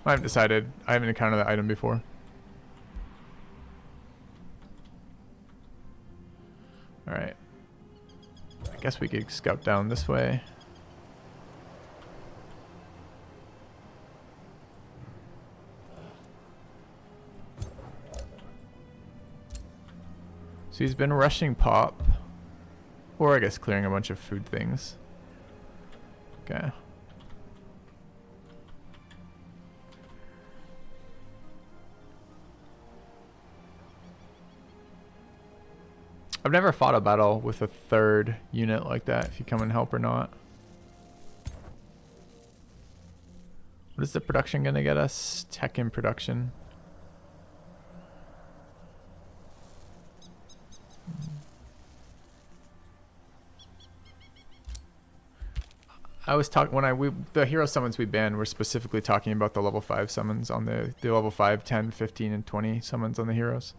I haven't decided. I haven't encountered that item before. Alright. I guess we could scout down this way. So he's been rushing Pop. Or I guess clearing a bunch of food things. Okay. I've never fought a battle with a third unit like that, if you come and help or not. What is the production gonna get us? Tech in production. I was talking when the hero summons we banned, we're specifically talking about the level 5 summons on the level 5, 10, 15, and 20 summons on the heroes.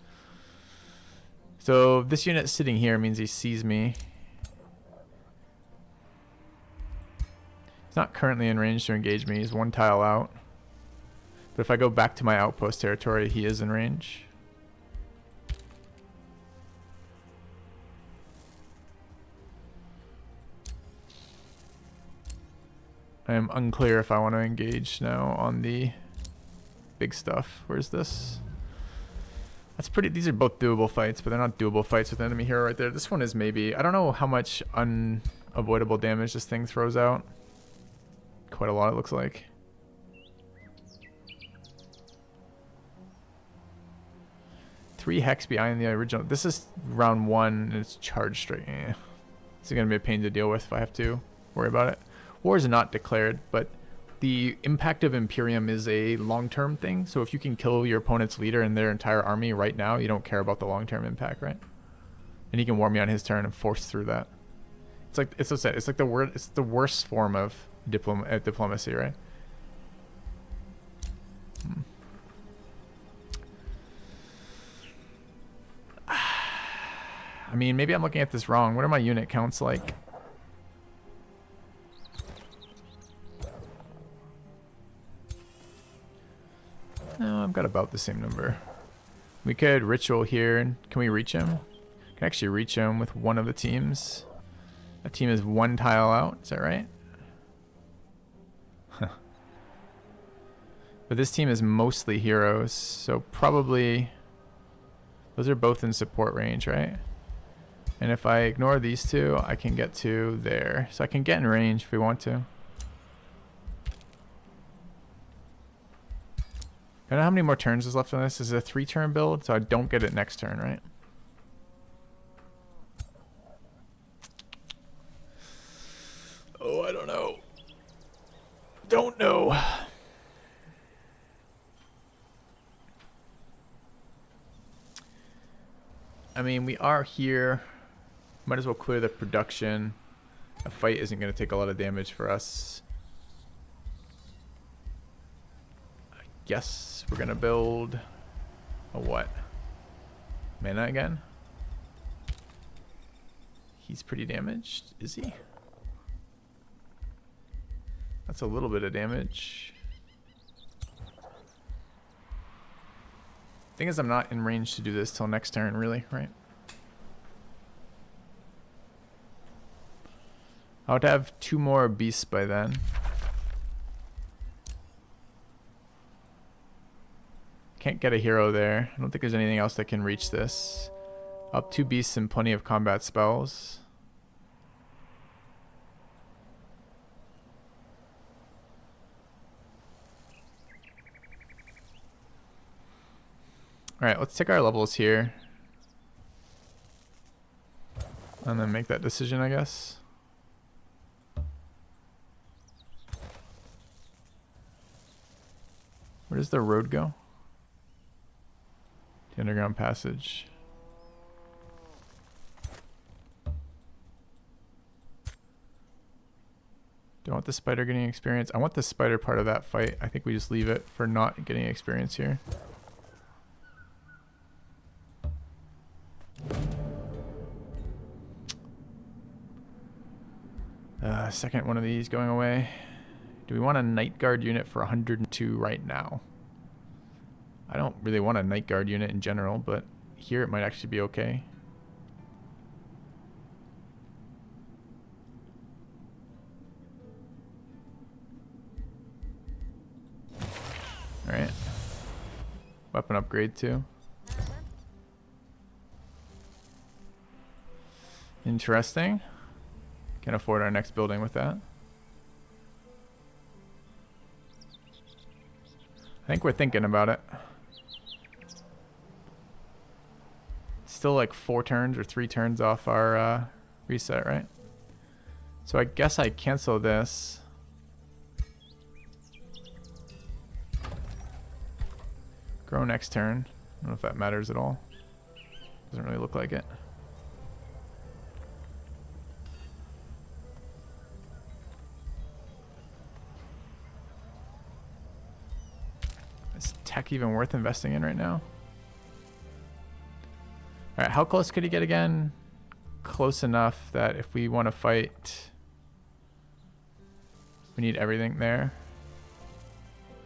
So this unit sitting here means he sees me. He's not currently in range to engage me. He's one tile out. But if I go back to my outpost territory, he is in range. I am unclear if I want to engage now on the big stuff. Where's this? That's pretty. These are both doable fights, but they're not doable fights with enemy hero right there. This one is maybe. I don't know how much unavoidable damage this thing throws out. Quite a lot, it looks like. Three hex behind the original. This is round 1 and it's charged straight. This is gonna be a pain to deal with if I have to worry about it. War is not declared, but the impact of Imperium is a long-term thing. So if you can kill your opponent's leader and their entire army right now, you don't care about the long-term impact, right? And he can war me on his turn and force through that. It's like it's like the worst form of diplomacy, right? I mean, maybe I'm looking at this wrong. What are my unit counts like? No, I've got about the same number. We could ritual here. Can we reach him? Can actually reach him with one of the teams. That team is one tile out. Is that right? But this team is mostly heroes, so probably those are both in support range, right? And if I ignore these two, I can get to there. So I can get in range if we want to. I don't know how many more turns is left on this. This is a 3-turn build, so I don't get it next turn, right? Oh, I don't know. Don't know. I mean, we are here. Might as well clear the production. A fight isn't going to take a lot of damage for us. I guess we're going to build a what? Mana again? He's pretty damaged, is he? That's a little bit of damage. Thing is, I'm not in range to do this till next turn, really, right? I would have 2 more beasts by then. Can't get a hero there. I don't think there's anything else that can reach this. Up 2 beasts and plenty of combat spells. Alright, let's take our levels here. And then make that decision, I guess. Where does the road go? The underground passage. Do I want the spider getting experience? I want the spider part of that fight. I think we just leave it for not getting experience here. Second one of these going away. Do we want a Night Guard unit for 102 right now? I don't really want a Night Guard unit in general, but here it might actually be okay. Alright. Weapon upgrade too. Interesting. Can afford our next building with that. I think we're thinking about it. Still like 4 turns or 3 turns off our reset, right? So I guess I cancel this. Grow next turn. I don't know if that matters at all. Doesn't really look like it. Is tech even worth investing in right now? Alright, how close could he get again? Close enough that if we want to fight, we need everything there.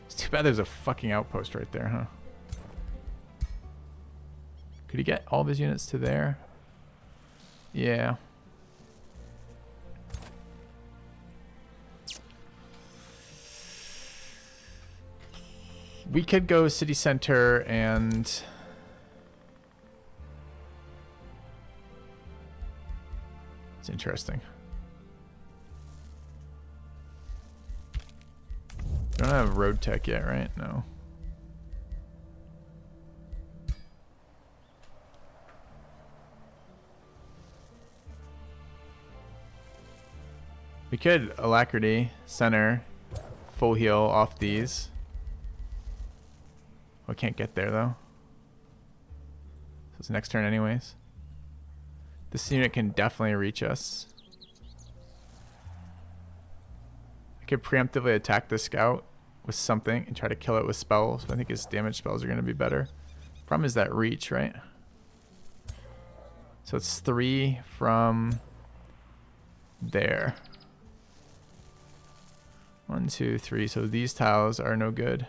It's too bad there's a fucking outpost right there, huh? Could he get all of his units to there? Yeah. We could go city center and... It's interesting. We don't have road tech yet, right? No. We could Alacrity, center, full heal off these. We can't get there though. So it's next turn anyways. This unit can definitely reach us. I could preemptively attack the scout with something and try to kill it with spells. I think his damage spells are going to be better. Problem is that reach, right? So it's 3 from there. 1, 2, 3. So these tiles are no good.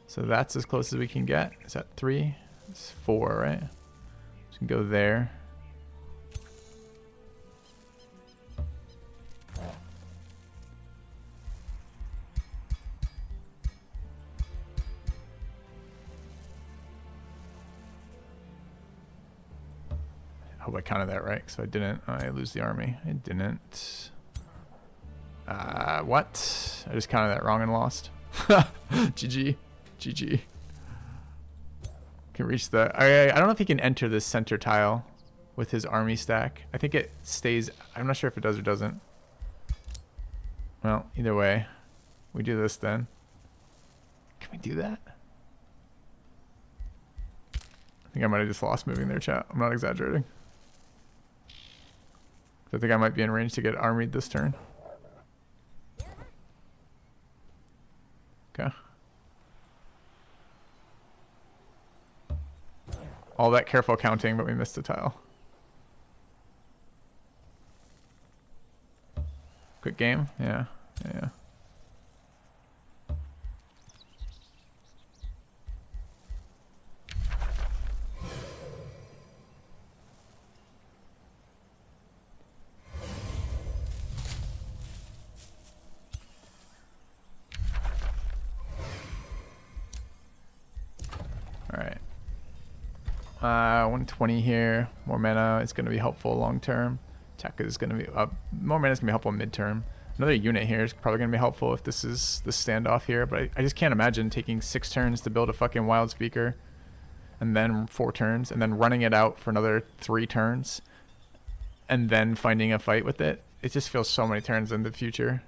So that's as close as we can get. Is that 3? It's 4, right? So we can go there. I hope I counted that right, because if I didn't, I lose the army. I didn't. What? I just counted that wrong and lost. GG. GG. Can reach the... I don't know if he can enter this center tile with his army stack. I think it stays... I'm not sure if it does or doesn't. Well, either way. We do this then. Can we do that? I think I might have just lost moving there, chat. I'm not exaggerating. I think I might be in range to get armied this turn. Okay. All that careful counting, but we missed a tile. Quick game? Yeah. Yeah. Alright. 120 here. More mana is going to be helpful long term. Tech is going to be up. More mana is going to be helpful mid-term. Another unit here is probably going to be helpful if this is the standoff here, but I just can't imagine taking 6 turns to build a fucking wild speaker and then 4 turns and then running it out for another 3 turns and then finding a fight with it. It just feels so many turns in the future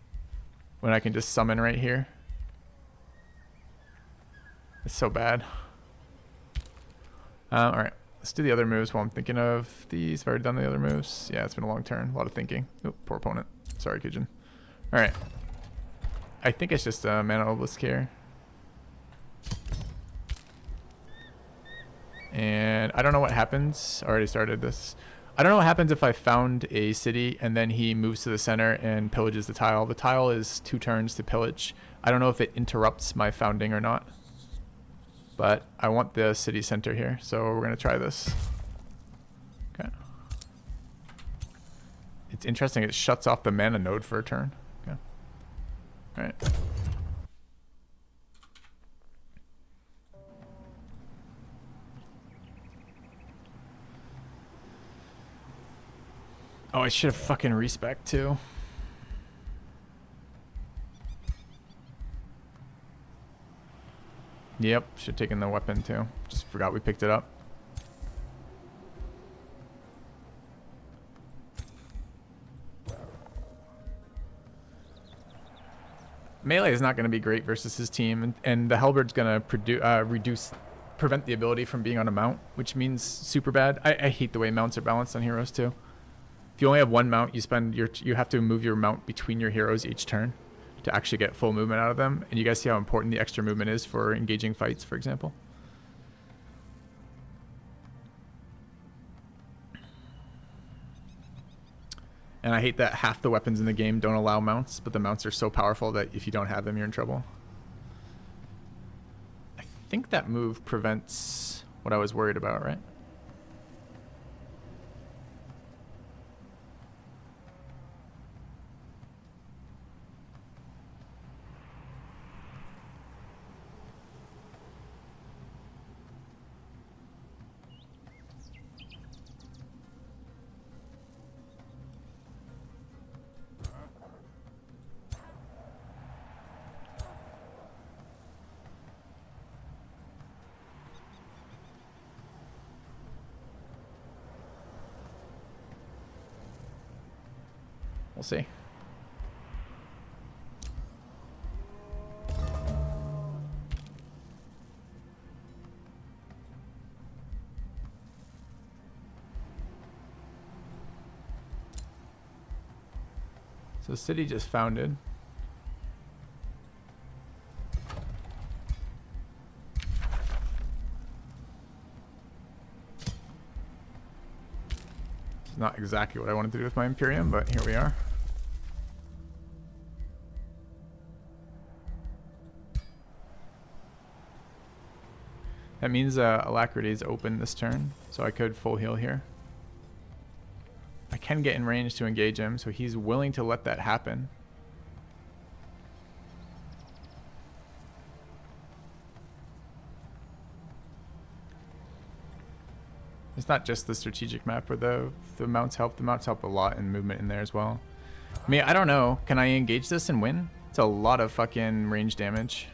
when I can just summon right here. It's so bad. Alright, let's do the other moves while I'm thinking of these. I've already done the other moves. Yeah, it's been a long turn. A lot of thinking. Oh, poor opponent. Sorry, Kijin. Alright. I think it's just a mana obelisk here. And I don't know what happens. I already started this. I don't know what happens if I found a city and then he moves to the center and pillages the tile. The tile is 2 turns to pillage. I don't know if it interrupts my founding or not. But I want the city center here, so we're going to try this. Okay. It's interesting, it shuts off the mana node for a turn. Okay. Alright. Oh, I should have fucking respec too. Yep, should have taken the weapon too. Just forgot we picked it up. Melee is not going to be great versus his team, and the Halberd's going to prevent the ability from being on a mount, which means super bad. I hate the way mounts are balanced on heroes too. If you only have one mount, you have to move your mount between your heroes each turn to actually get full movement out of them. And you guys see how important the extra movement is for engaging fights, for example. And I hate that half the weapons in the game don't allow mounts, but the mounts are so powerful that if you don't have them, you're in trouble. I think that move prevents what I was worried about, right? We'll see. So city just founded. It's not exactly what I wanted to do with my Imperium, but here we are. That means Alacrity is open this turn, so I could full heal here. I can get in range to engage him, so he's willing to let that happen. It's not just the strategic map where the mounts help. The mounts help a lot in movement in there as well. I mean, I don't know. Can I engage this and win? It's a lot of fucking range damage.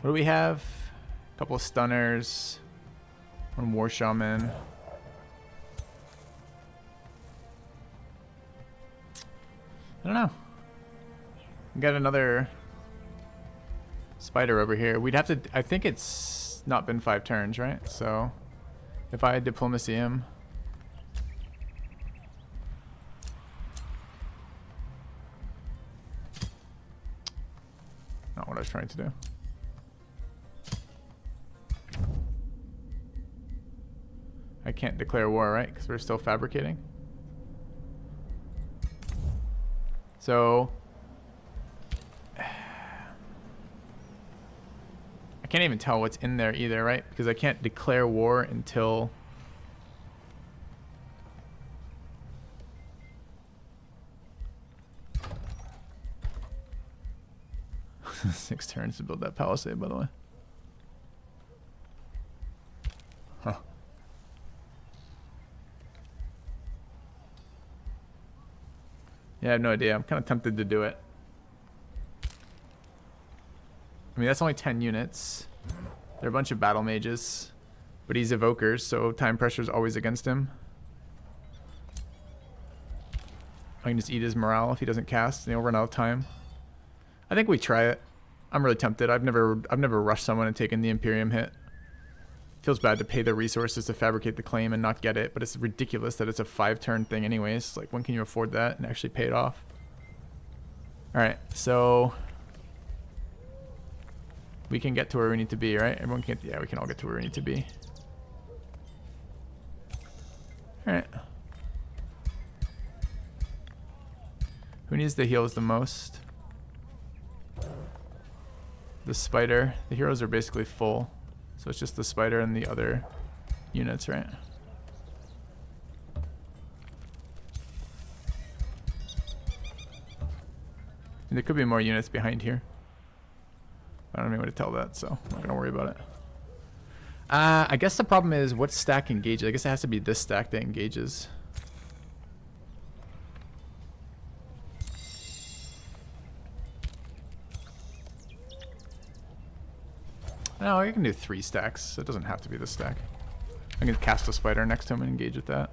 What do we have? A couple of stunners. One war shaman. I don't know. We got another spider over here. We'd have to, I think it's not been 5 turns, right? So if I diplomacy him. Not what I was trying to do. I can't declare war, right? Because we're still fabricating. So I can't even tell what's in there either, right? Because I can't declare war until six turns to build that palisade, by the way. Huh. Yeah, I have no idea. I'm kind of tempted to do it. I mean, that's only 10 units. They're a bunch of battle mages. But he's evokers, so time pressure is always against him. I can just eat his morale if he doesn't cast, and he'll run out of time. I think we try it. I'm really tempted. I've never rushed someone and taken the Imperium hit. Feels bad to pay the resources to fabricate the claim and not get it, but it's ridiculous that it's a 5-turn thing anyways. Like, when can you afford that and actually pay it off? Alright, so We can get to where we need to be, right? Everyone can, yeah, we can all get to where we need to be. Alright. Who needs the heals the most? The spider. The heroes are basically full. So it's just the spider and the other units, right? And there could be more units behind here. I don't know any way to tell that, so I'm not going to worry about it. I guess the problem is what stack engages. I guess it has to be this stack that engages. No, I can do 3 stacks. It doesn't have to be this stack. I can cast a spider next to him and engage with that.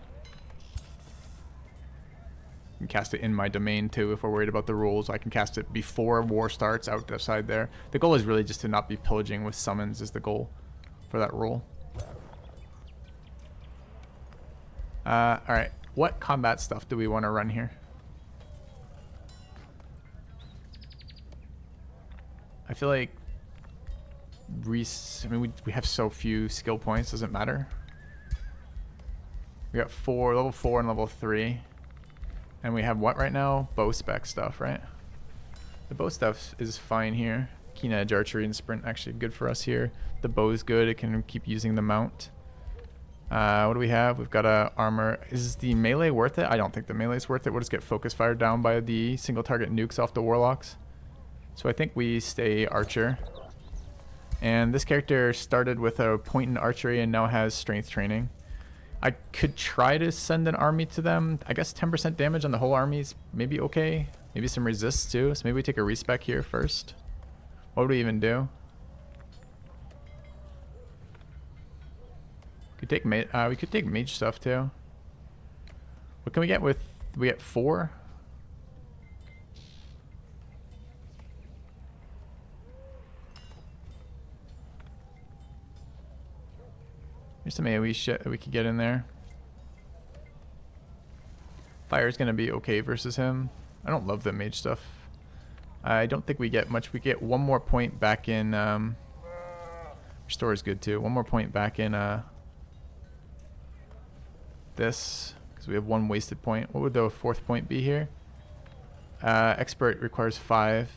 I can cast it in my domain too if we're worried about the rules. I can cast it before war starts outside there. The goal is really just to not be pillaging with summons is the goal for that rule. Alright, what combat stuff do we want to run here? I feel like I mean, we have so few skill points, doesn't matter. We got level 4 and level 3. And we have what right now? Bow spec stuff, right? The bow stuff is fine here. Keen edge, archery, and sprint actually good for us here. The bow is good. It can keep using the mount. What do we have? We've got a armor. Is the melee worth it? I don't think the melee is worth it. We'll just get focus fired down by the single target nukes off the warlocks. So I think we stay archer. And this character started with a point in archery and now has strength training. I could try to send an army to them. I guess 10% damage on the whole army is maybe okay. Maybe some resists too. So maybe we take a respec here first. What would we even do? We could take mage stuff too. What can we get with? We get 4. Here's some AoE shit that we could get in there. Fire's gonna be okay versus him. I don't love the mage stuff. I don't think we get much. We get 1 more point back in. Restore is good too. 1 more point back in this, because we have 1 wasted point. What would the 4th point be here? Expert requires 5,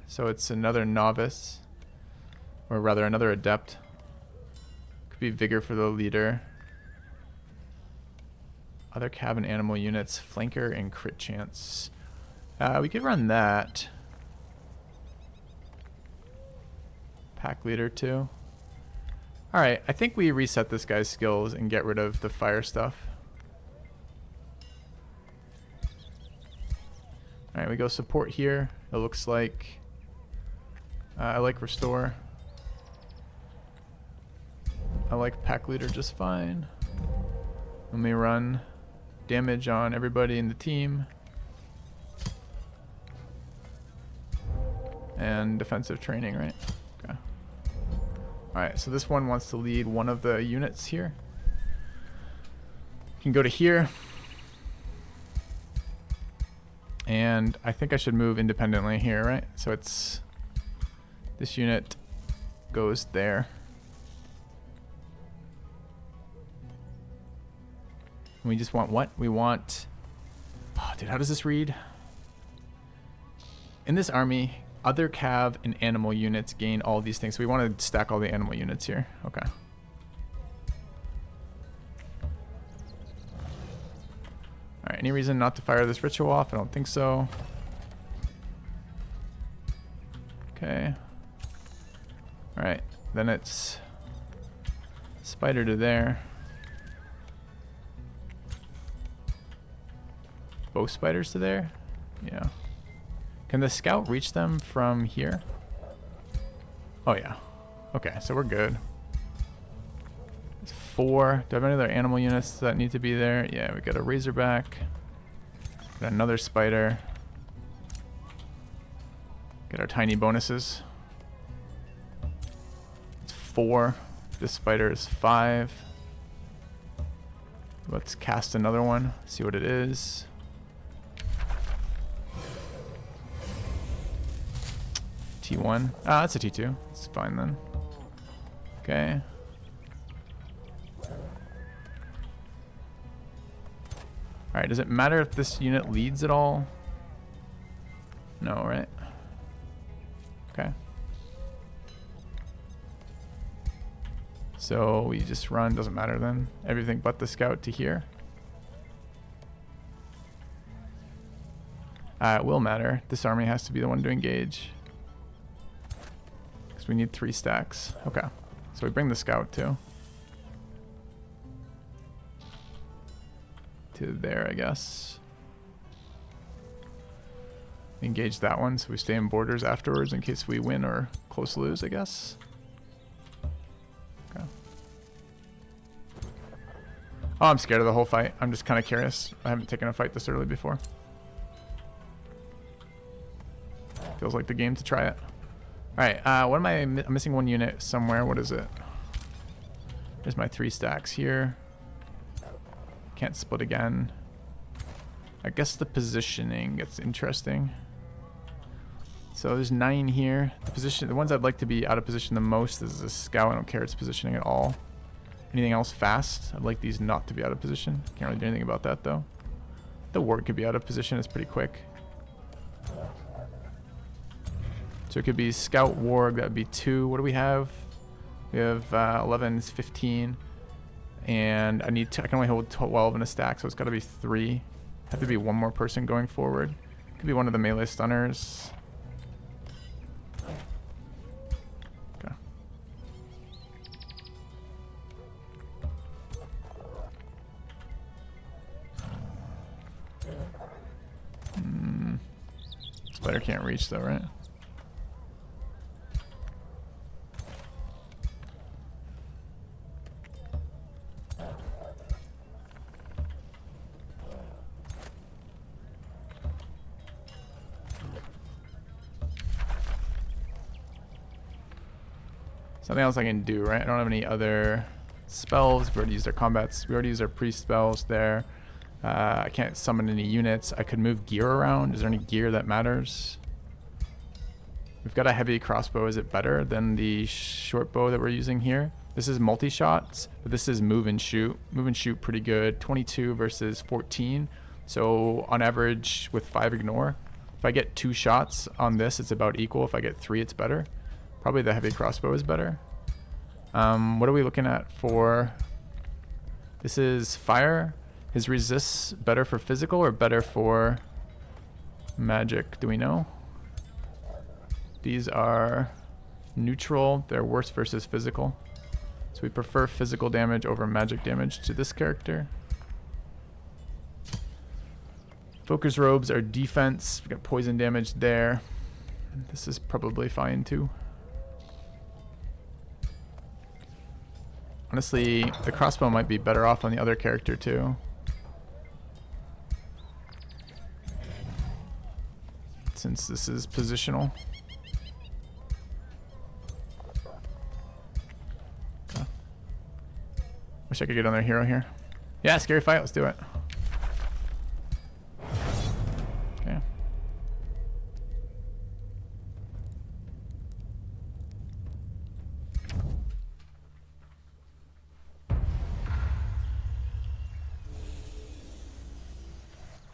so it's another novice, or rather another adept. Could be vigor for the leader. Other cabin animal units, flanker and crit chance. We could run that. Pack leader too. Alright, I think we reset this guy's skills and get rid of the fire stuff. Alright, we go support here. It looks like I like restore. I like pack leader just fine. Let me run damage on everybody in the team. And defensive training, right? Okay. Alright, so this one wants to lead one of the units here. Can go to here. And I think I should move independently here, right? So it's this unit goes there. We just want what? We want... Oh, dude, how does this read? In this army, other cav and animal units gain all these things. So we want to stack all the animal units here. Okay. Alright, any reason not to fire this ritual off? I don't think so. Okay. Alright, then it's spider to there. Both spiders to there? Yeah. Can the scout reach them from here? Oh yeah. Okay, so we're good. It's 4. Do I have any other animal units that need to be there? Yeah, we got a razorback. Got another spider. Get our tiny bonuses. It's 4. This spider is 5. Let's cast another one. See what it is. T1. Ah, that's a T2. It's fine then. Okay. Alright, does it matter if this unit leads at all? No, right? Okay. So we just run, doesn't matter then. Everything but the scout to here. It will matter. This army has to be the one to engage. Because we need 3 stacks. Okay. So we bring the scout too. To there, I guess. Engage that one so we stay in borders afterwards in case we win or close lose, I guess. Okay. Oh, I'm scared of the whole fight. I'm just kind of curious. I haven't taken a fight this early before. Feels like the game to try it. Alright, what am I'm missing one unit somewhere. What is it? There's my 3 stacks here. Can't split again. I guess the positioning gets interesting. So there's 9 here. The ones I'd like to be out of position the most is the scout. I don't care its positioning at all. Anything else fast? I'd like these not to be out of position. Can't really do anything about that though. The ward could be out of position. It's pretty quick. So it could be scout warg. That would be 2. What do we have? We have 11, 15. And I can only hold 12 in a stack, so it's got to be 3. Have to be one more person going forward. Could be one of the melee stunners. Okay. Spider can't reach though, right? Something else I can do, right? I don't have any other spells. We already used our combats. We already used our priest spells there. I can't summon any units. I could move gear around. Is there any gear that matters? We've got a heavy crossbow. Is it better than the short bow that we're using here? This is multi-shots, but this is move and shoot. Move and shoot pretty good. 22 versus 14. So on average with 5 ignore. If I get 2 shots on this, it's about equal. If I get 3, it's better. Probably the heavy crossbow is better. What are we looking at for? This is fire. Is resists better for physical or better for magic? Do we know? These are neutral. They're worse versus physical. So we prefer physical damage over magic damage to this character. Focus robes are defense. We got poison damage there. This is probably fine too. Honestly, the crossbow might be better off on the other character too. Since this is positional. Okay. Wish I could get on their hero here. Yeah, scary fight, let's do it. Okay.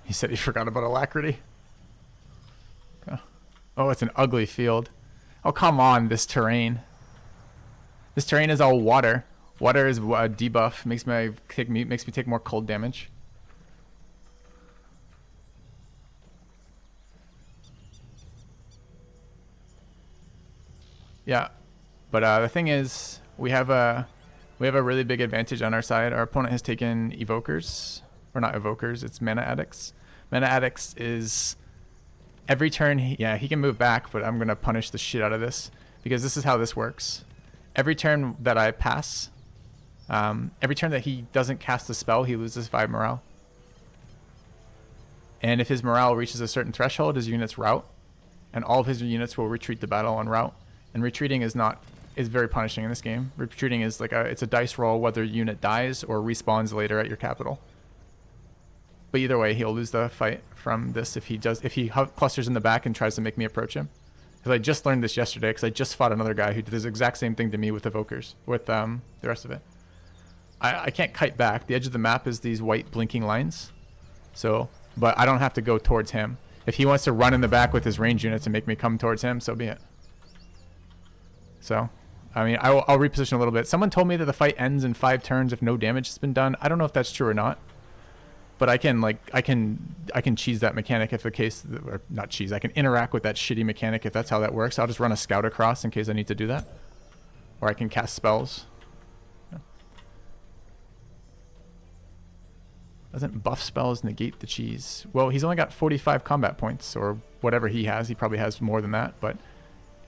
He said he forgot about alacrity. Okay. Oh, it's an ugly field. Oh, come on, this terrain. This terrain is all water. Water is a debuff. Makes me take more cold damage. Yeah, but the thing is, we have a really big advantage on our side. Our opponent has taken evokers, or not evokers. It's mana addicts. Mana addicts is every turn. He can move back, but I'm gonna punish the shit out of this because this is how this works. Every turn that I pass, every turn that he doesn't cast a spell, he loses 5 morale. And if his morale reaches a certain threshold, his units rout, and all of his units will retreat the battle on route. And retreating is very punishing in this game. Retreating is like it's a dice roll whether unit dies or respawns later at your capital. But either way, he'll lose the fight from this if he clusters in the back and tries to make me approach him. Because Because I just learned this yesterday, because I just fought another guy who did this exact same thing to me with evokers, with the rest of it. I can't kite back. The edge of the map is these white blinking lines. So, but I don't have to go towards him. If he wants to run in the back with his range units and make me come towards him, so be it. So, I mean, I'll reposition a little bit. Someone told me that the fight ends in 5 turns if no damage has been done. I don't know if that's true or not. But I can cheese that mechanic if the case, or not cheese, I can interact with that shitty mechanic if that's how that works. I'll just run a scout across in case I need to do that. Or I can cast spells. Doesn't buff spells negate the cheese? Well, he's only got 45 combat points, or whatever he has. He probably has more than that, but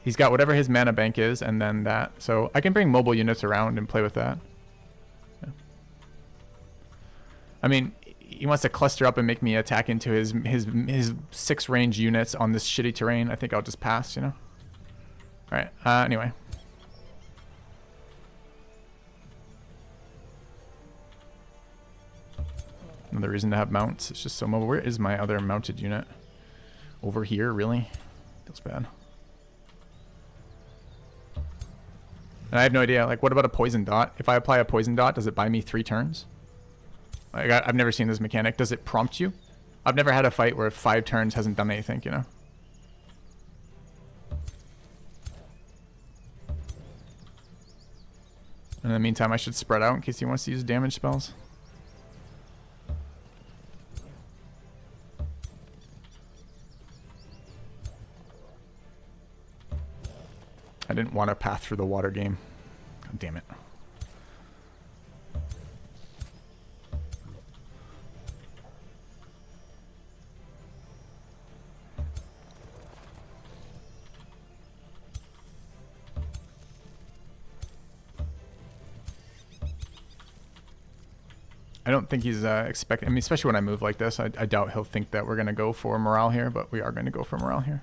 he's got whatever his mana bank is, and then that. So I can bring mobile units around and play with that. Yeah. I mean, he wants to cluster up and make me attack into his 6 range units on this shitty terrain. I think I'll just pass, you know? Alright, anyway. Another reason to have mounts. It's just so mobile. Where is my other mounted unit? Over here, really? Feels bad. And I have no idea. Like, what about a poison dot? If I apply a poison dot, does it buy me 3 turns? I've never seen this mechanic. Does it prompt you? I've never had a fight where 5 turns hasn't done anything, you know? In the meantime, I should spread out in case he wants to use damage spells. I didn't want to path through the water game. God damn it. I don't think he's expecting, I mean, especially when I move like this, I doubt he'll think that we're going to go for morale here, but we are going to go for morale here.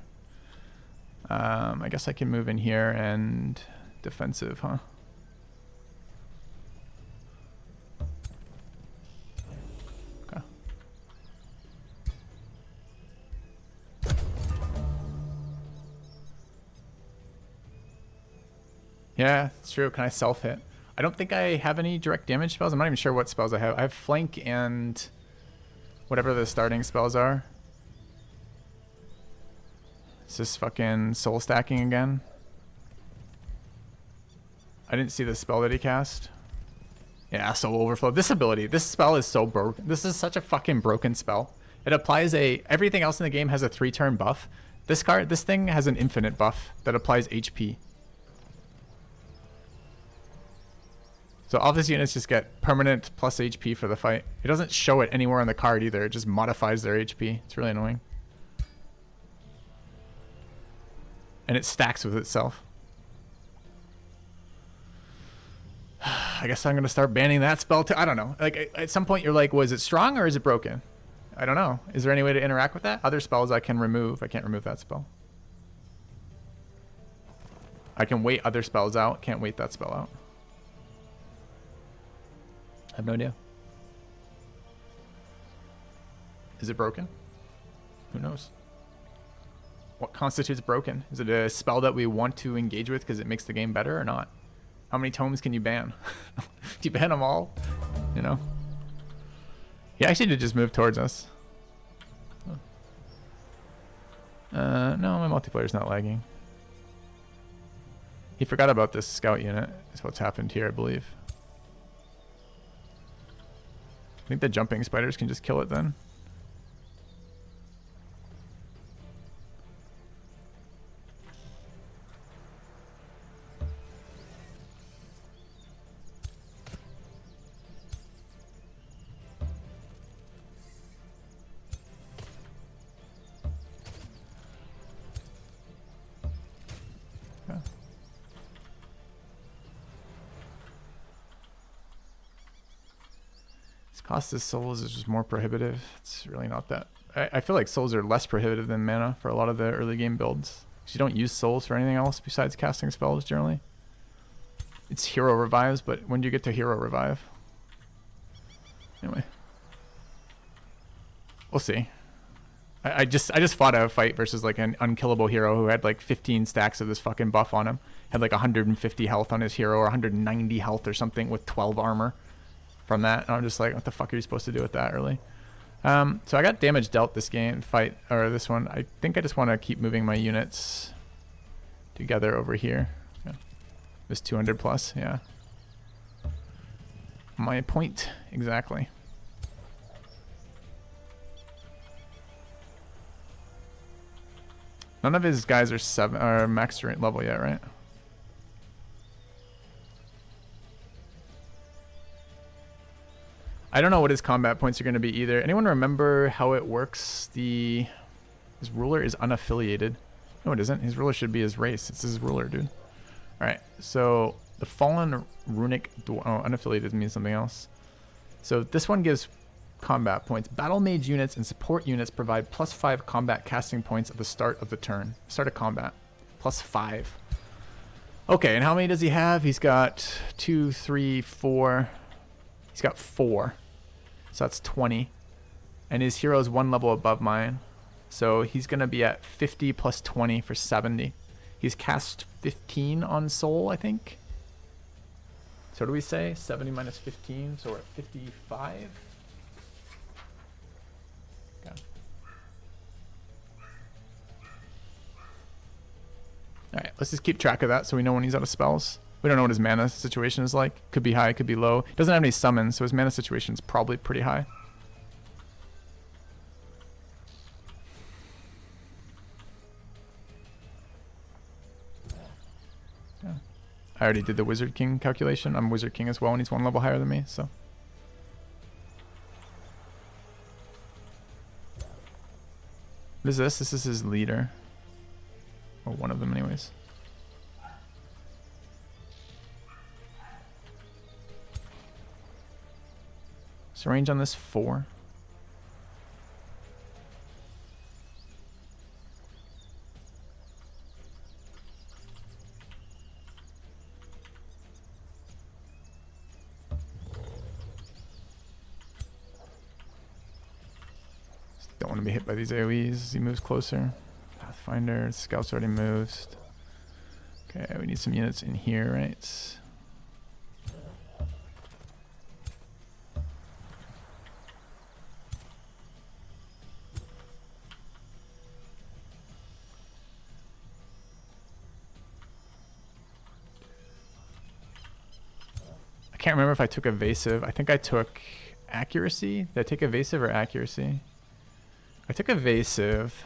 I guess I can move in here and defensive, huh? Okay. Yeah, it's true. Can I self-hit? I don't think I have any direct damage spells. I'm not even sure what spells I have. I have flank and whatever the starting spells are. Is this fucking soul stacking again? I didn't see the spell that he cast. Yeah, soul overflow. This ability, this spell is so broken. This is such a fucking broken spell. It applies everything else in the game has a 3-turn buff. This thing has an infinite buff that applies HP. So all of his units just get permanent plus HP for the fight. It doesn't show it anywhere on the card either. It just modifies their HP. It's really annoying. And it stacks with itself. I guess I'm going to start banning that spell too. I don't know. Like, at some point you're like, was it strong or is it broken? I don't know. Is there any way to interact with that? Other spells I can remove. I can't remove that spell. I can wait other spells out. Can't wait that spell out. I have no idea. Is it broken? Who knows? What constitutes broken? Is it a spell that we want to engage with because it makes the game better or not? How many tomes can you ban? Do you ban them all? You know? He actually did just move towards us. No, my multiplayer's not lagging. He forgot about this scout unit. Is what's happened here, I believe. I think the jumping spiders can just kill it then. Cost of souls is just more prohibitive. It's really not that. I feel like souls are less prohibitive than mana for a lot of the early game builds. Because you don't use souls for anything else besides casting spells generally. It's hero revives, but when do you get to hero revive? Anyway. We'll see. I just fought a fight versus like an unkillable hero who had like 15 stacks of this fucking buff on him. Had like 150 health on his hero or 190 health or something with 12 armor from that. And I'm just like, what the fuck are you supposed to do with that early? So I got damage dealt this fight, or this one. I think I just want to keep moving my units together over here. Yeah. This 200 plus, yeah. My point, exactly. None of his guys are max level yet, right? I don't know what his combat points are going to be either. Anyone remember how it works? His ruler is unaffiliated. No, it isn't. His ruler should be his race. It's his ruler, dude. All right. So the fallen runic unaffiliated means something else. So this one gives combat points. Battle mage units and support units provide +5 combat casting points at the start of the turn. Start of combat. +5. Okay, and how many does he have? He's got 2, 3, 4. He's got 4. So that's 20. And his hero is 1 level above mine. So he's going to be at 50 plus 20 for 70. He's cast 15 on soul, I think. So what do we say? 70 minus 15. So we're at 55. Okay. Alright, let's just keep track of that so we know when he's out of spells. We don't know what his mana situation is like. Could be high, could be low. He doesn't have any summons, so his mana situation is probably pretty high. Yeah. I already did the Wizard King calculation. I'm Wizard King as well, and he's 1 level higher than me, so. What is this? This is his leader. Or one of them anyways. So range on this 4. Don't want to be hit by these AoEs as he moves closer. Pathfinder, Scout's already moved. Okay, we need some units in here, right? I can't remember if I took evasive. I think I took accuracy. Did I take evasive or accuracy? I took evasive.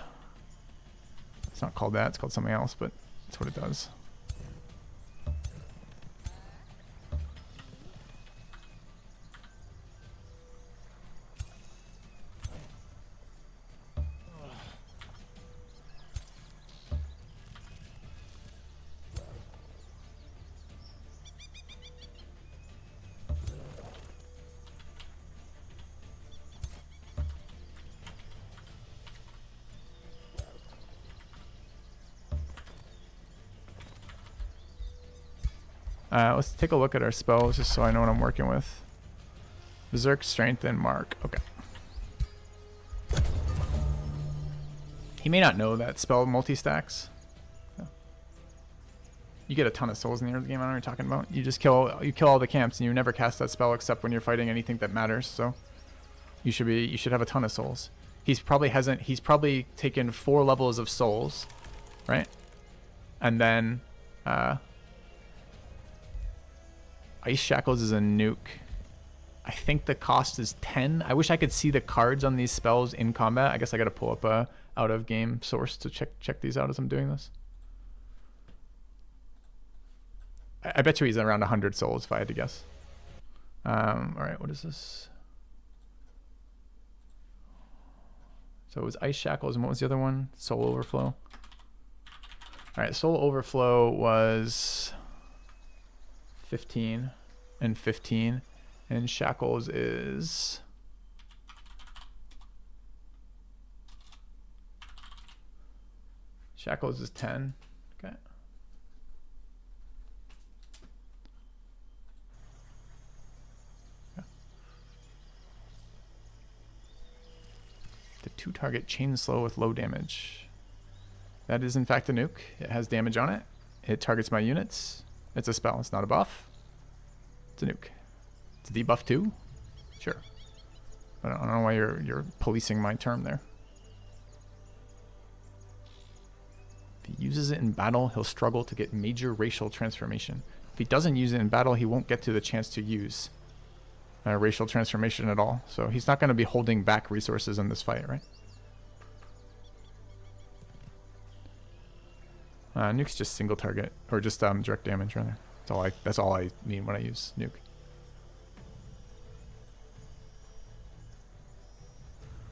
It's not called that. It's called something else, but that's what it does. Let's take a look at our spells just so I know what I'm working with. Berserk, Strength, and Mark. Okay. He may not know that spell multi-stacks. Yeah. You get a ton of souls in the early game. I don't know what you're talking about. You just kill all the camps and you never cast that spell except when you're fighting anything that matters. So you should have a ton of souls. He's probably taken 4 levels of souls, right? And then Ice Shackles is a nuke. I think the cost is 10. I wish I could see the cards on these spells in combat. I guess I gotta pull up a out of game source to check these out as I'm doing this. I bet you he's around 100 souls if I had to guess. Alright, what is this? So it was Ice Shackles, and what was the other one? Soul Overflow. Alright, Soul Overflow was 15 and 15, and Shackles is Shackles is 10. Okay. Yeah. 2 target chain slow with low damage. That is in fact a nuke. It has damage on it. It targets my units. It's a spell. It's not a buff. It's a nuke. It's a debuff too? Sure. I don't know why you're policing my term there. If he uses it in battle, he'll struggle to get major racial transformation. If he doesn't use it in battle, he won't get to the chance to use racial transformation at all. So he's not going to be holding back resources in this fight, right? Nuke's just single target, or just direct damage rather. That's all I mean when I use nuke.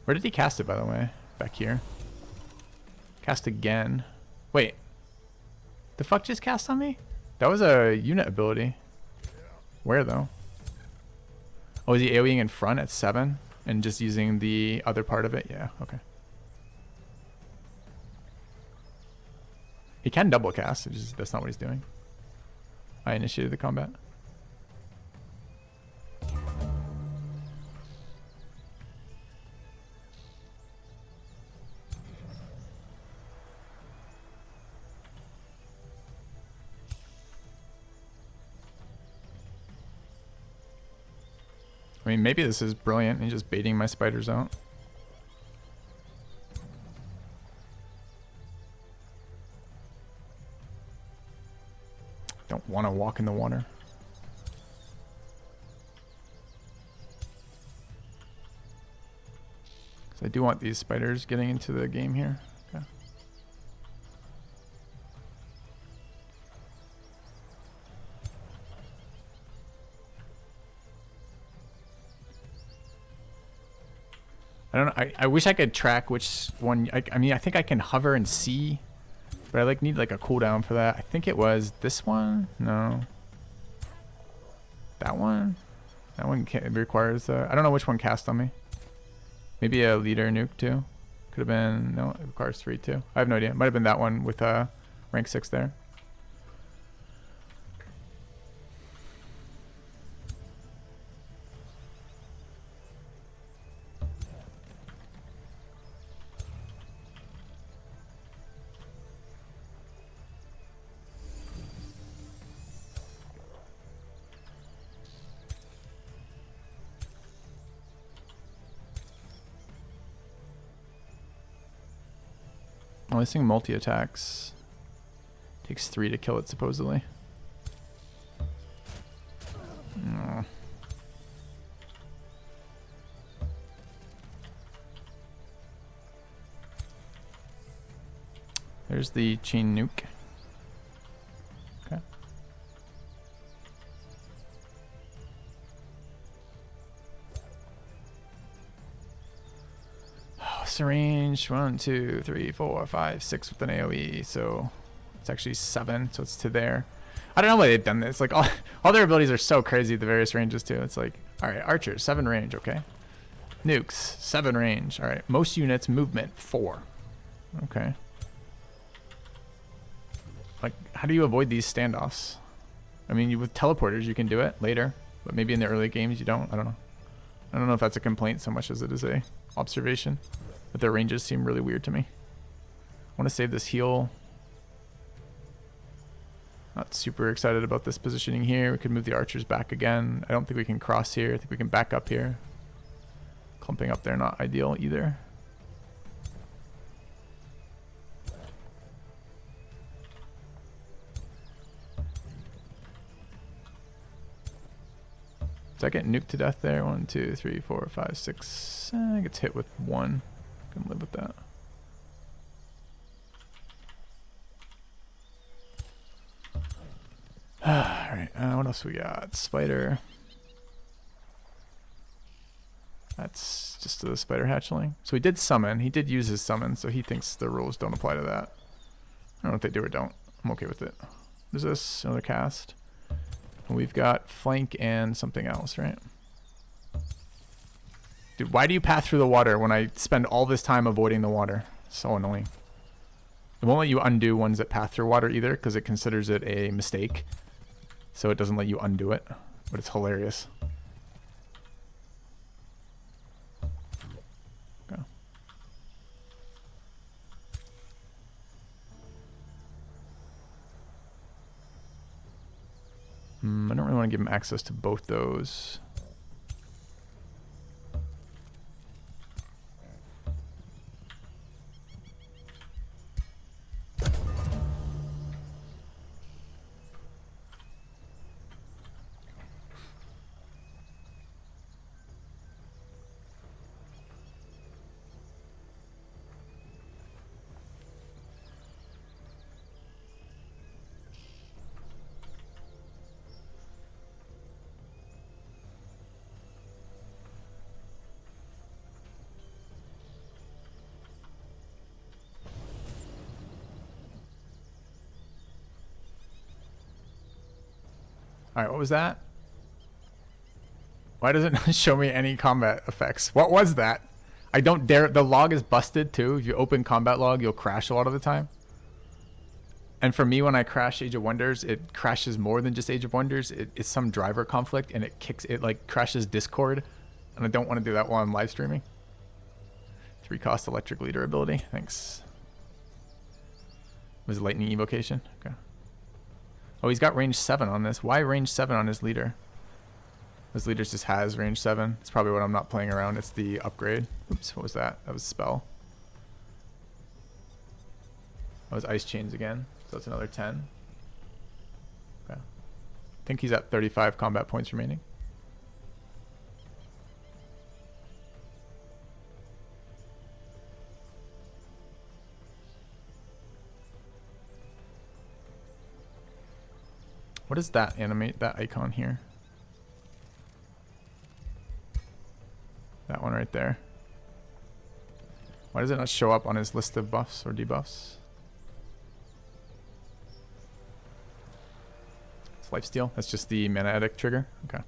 Where did he cast it, by the way? Back here. Cast again. Wait. The fuck just cast on me? That was a unit ability. Where though? Oh, is he AoEing in front at 7 and just using the other part of it? Yeah, okay. He can double cast, that's not what he's doing. I initiated the combat. I mean, maybe this is brilliant. He's just baiting my spiders out. Don't want to walk in the water. So I do want these spiders getting into the game here. Okay. I don't know. I wish I could track which one. I mean, I think I can hover and see, but I need like a cooldown for that. I think it was this one. No. That one. That one requires. I don't know which one cast on me. Maybe a leader nuke too. Could have been. No, it requires 3 too. I have no idea. Might have been that one with rank 6 there. Oh, this thing multi-attacks. Takes 3 to kill it, supposedly. No. There's the chain nuke. Okay. Range 1, 2, 3, 4, 5, 6 with an AoE, so it's actually 7, so it's to there. I don't know why they've done this. Like all their abilities are so crazy at the various ranges too. It's like, all right, archer 7 range, okay. Nukes 7 range, all right. Most units movement 4, okay. Like, how do you avoid these standoffs? I mean, with teleporters you can do it later, but maybe in the early games you don't. I don't know. I don't know if that's a complaint so much as it is a observation. But their ranges seem really weird to me. I want to save this heal. Not super excited about this positioning here. We could move the archers back again. I don't think we can cross here. I think we can back up here. Clumping up there, not ideal either. Does that get nuked to death there? 1, 2, 3, 4, 5, 6. It gets hit with 1. Can live with that. Alright, what else we got? Spider. That's just the spider hatchling. So he did summon. He did use his summon, so he thinks the rules don't apply to that. I don't know if they do or don't. I'm okay with it. There's this, another cast. And we've got flank and something else, right? Dude, why do you path through the water when I spend all this time avoiding the water? So annoying. It won't let you undo ones that path through water either because it considers it a mistake. So it doesn't let you undo it. But it's hilarious. Okay. want to give him access to both those. All right, what was that? Why does it not show me any combat effects? What was that? I don't dare. The log is busted too. If you open combat log, you'll crash a lot of the time. And for me, when I crash Age of Wonders, it crashes more than just Age of Wonders. It's some driver conflict, and it like crashes Discord, and I don't want to do that while I'm live streaming. 3 cost electric leader ability. Thanks. Was it lightning evocation? Okay. Oh, he's got range 7 on this. Why range 7 on his leader? His leader just has range 7. It's probably what I'm not playing around. It's the upgrade. Oops, what was that? That was spell. That was ice chains again. So that's another 10. Okay. I think he's at 35 combat points remaining. What does that animate, that icon here? That one right there. Why does it not show up on his list of buffs or debuffs? It's lifesteal. That's just the mana edict trigger. Okay.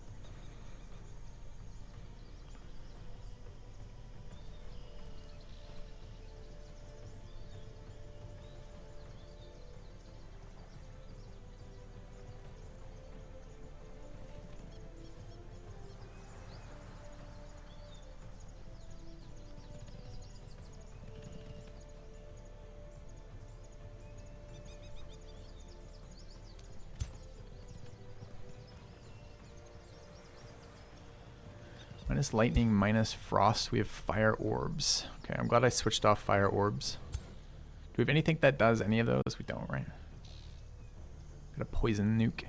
Minus lightning, minus frost. We have fire orbs. Okay, I'm glad I switched off fire orbs. Do we have anything that does any of those? We don't, right? Got a poison nuke.